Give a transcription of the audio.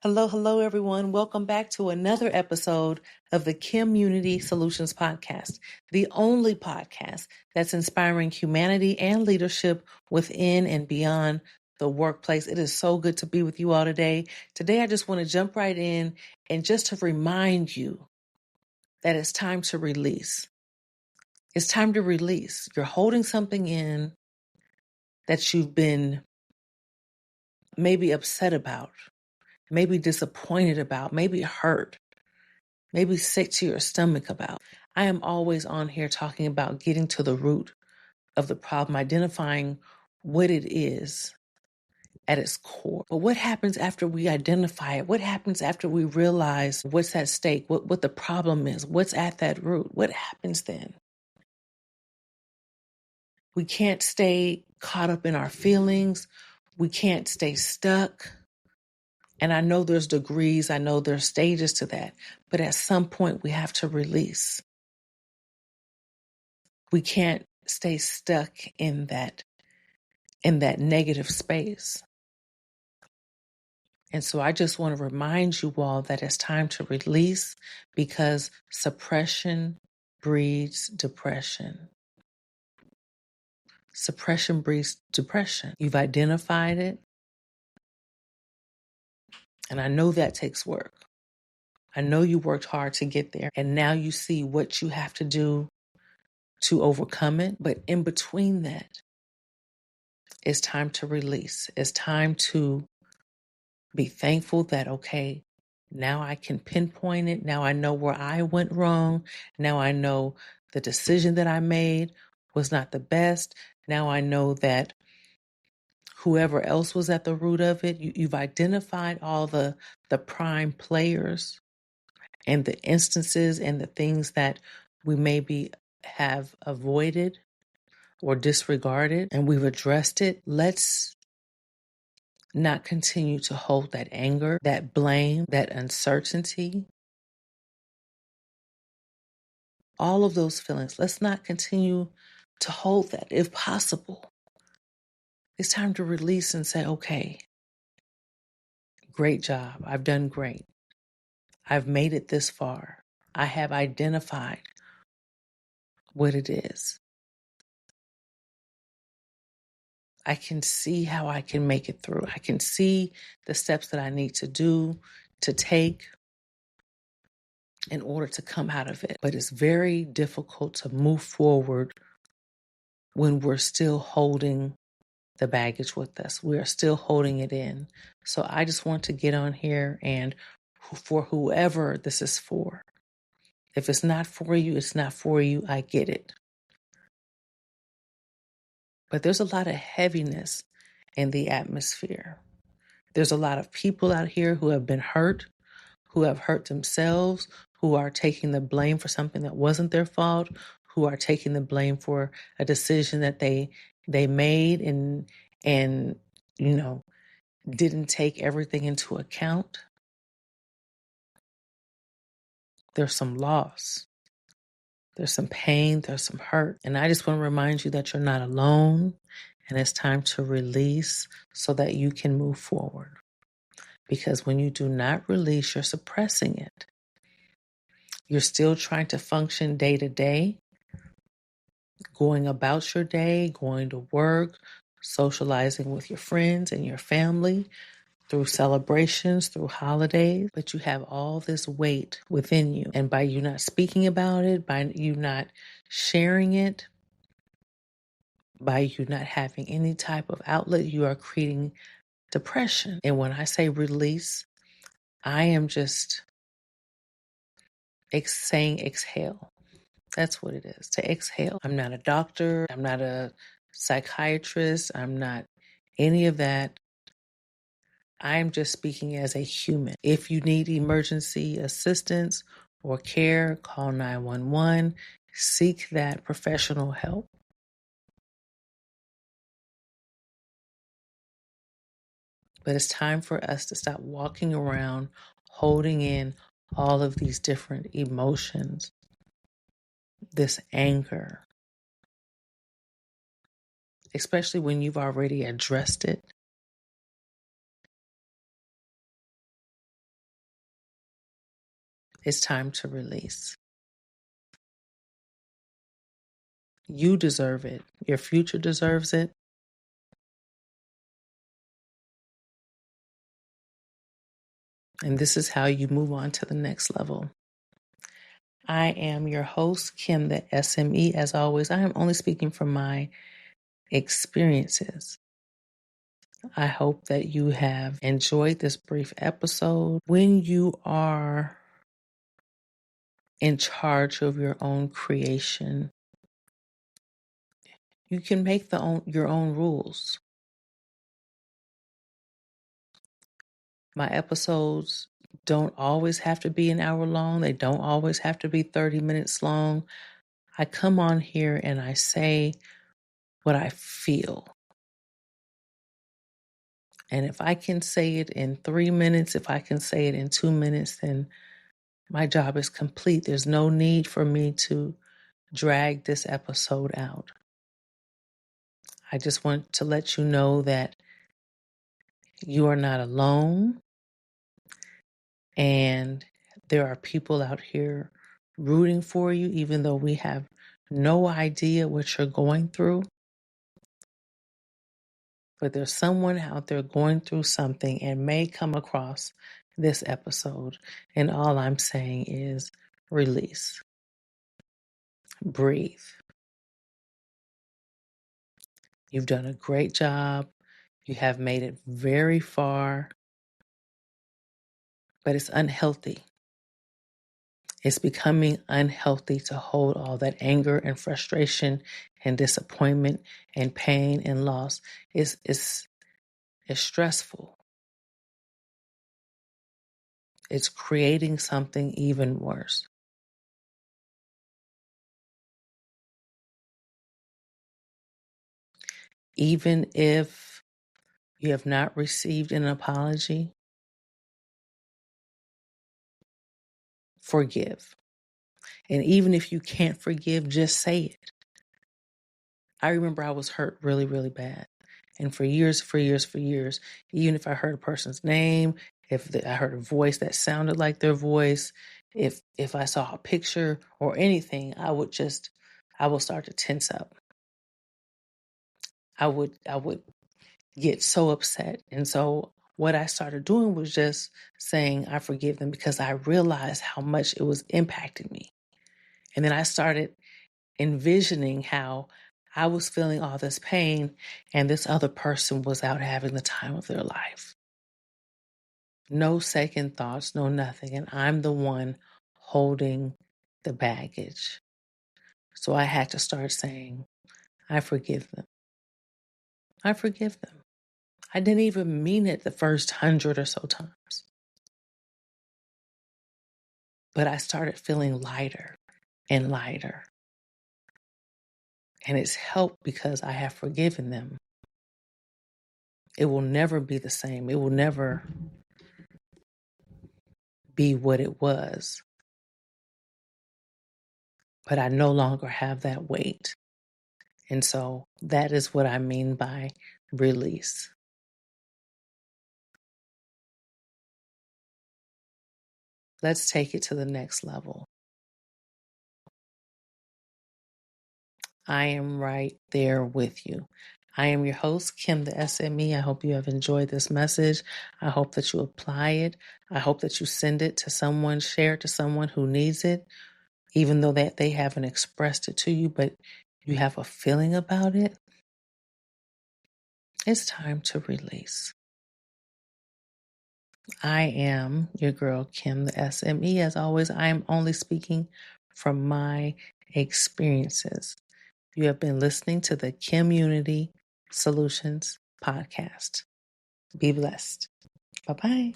Hello, hello, everyone. Welcome back to another episode of the Community Solutions Podcast, the only podcast that's inspiring humanity and leadership within and beyond the workplace. It is so good to be with you all today. Today, I just want to jump right in and just to remind you that it's time to release. It's time to release. You're holding something in that you've been maybe upset about, maybe disappointed about, maybe hurt, maybe sick to your stomach about. I am always on here talking about getting to the root of the problem, identifying what it is at its core. But what happens after we identify it? What happens after we realize what's at stake, what the problem is, what's at that root? What happens then? We can't stay caught up in our feelings. We can't stay stuck. And I know there's degrees, I know there's stages to that, but at some point we have to release. We can't stay stuck in that negative space. And so I just want to remind you all that it's time to release, because suppression breeds depression. Suppression breeds depression. You've identified it. And I know that takes work. I know you worked hard to get there. And now you see what you have to do to overcome it. But in between that, it's time to release. It's time to be thankful that, okay, now I can pinpoint it. Now I know where I went wrong. Now I know the decision that I made was not the best. Now I know that whoever else was at the root of it, you've identified all the prime players and the instances and the things that we maybe have avoided or disregarded, and we've addressed it. Let's not continue to hold that anger, that blame, that uncertainty, all of those feelings. Let's not continue to hold that. If possible, it's time to release and say, okay, great job. I've done great. I've made it this far. I have identified what it is. I can see how I can make it through. I can see the steps that I need to do, to take in order to come out of it. But it's very difficult to move forward when we're still holding the baggage with us. We are still holding it in. So I just want to get on here, and for whoever this is for, if it's not for you, it's not for you. I get it. But there's a lot of heaviness in the atmosphere. There's a lot of people out here who have been hurt, who have hurt themselves, who are taking the blame for something that wasn't their fault, who are taking the blame for a decision that they made and didn't take everything into account. There's some loss. There's some pain, there's some hurt. And I just want to remind you that you're not alone, and it's time to release so that you can move forward. Because when you do not release, you're suppressing it. You're still trying to function day to day, going about your day, going to work, socializing with your friends and your family, through celebrations, through holidays, but you have all this weight within you. And by you not speaking about it, by you not sharing it, by you not having any type of outlet, you are creating depression. And when I say release, I am just saying exhale. That's what it is, to exhale. I'm not a doctor. I'm not a psychiatrist. I'm not any of that. I'm just speaking as a human. If you need emergency assistance or care, call 911. Seek that professional help. But it's time for us to stop walking around holding in all of these different emotions, this anger, especially when you've already addressed it. It's time to release. You deserve it. Your future deserves it. And this is how you move on to the next level. I am your host, Kim, the SME. As always, I am only speaking from my experiences. I hope that you have enjoyed this brief episode. When you are in charge of your own creation, you can make your own rules. My episodes don't always have to be an hour long. They don't always have to be 30 minutes long. I come on here and I say what I feel. And if I can say it in 3 minutes, if I can say it in 2 minutes, then my job is complete. There's no need for me to drag this episode out. I just want to let you know that you are not alone, and there are people out here rooting for you, even though we have no idea what you're going through. But there's someone out there going through something and may come across this episode. And all I'm saying is release, breathe. You've done a great job. You have made it very far, but it's unhealthy. It's becoming unhealthy to hold all that anger and frustration and disappointment and pain and loss. It's stressful. It's creating something even worse. Even if you have not received an apology, forgive. And even if you can't forgive, just say it. I remember I was hurt really, really bad. And for years, even if I heard a person's name, if I heard a voice that sounded like their voice, if I saw a picture or anything, I will start to tense up. I would get so upset. And so what I started doing was just saying, I forgive them, because I realized how much it was impacting me. And then I started envisioning how I was feeling all this pain and this other person was out having the time of their life. No second thoughts, no nothing. And I'm the one holding the baggage. So I had to start saying, I forgive them. I forgive them. I didn't even mean it the first 100 or so times. But I started feeling lighter and lighter. And it's helped because I have forgiven them. It will never be the same. It will never be what it was. But I no longer have that weight. And so that is what I mean by release. Let's take it to the next level. I am right there with you. I am your host, Kim, the SME. I hope you have enjoyed this message. I hope that you apply it. I hope that you send it to someone, share it to someone who needs it, even though that they haven't expressed it to you, but you have a feeling about it. It's time to release. I am your girl, Kim, the SME. As always, I am only speaking from my experiences. You have been listening to the Community Solutions Podcast. Be blessed. Bye-bye.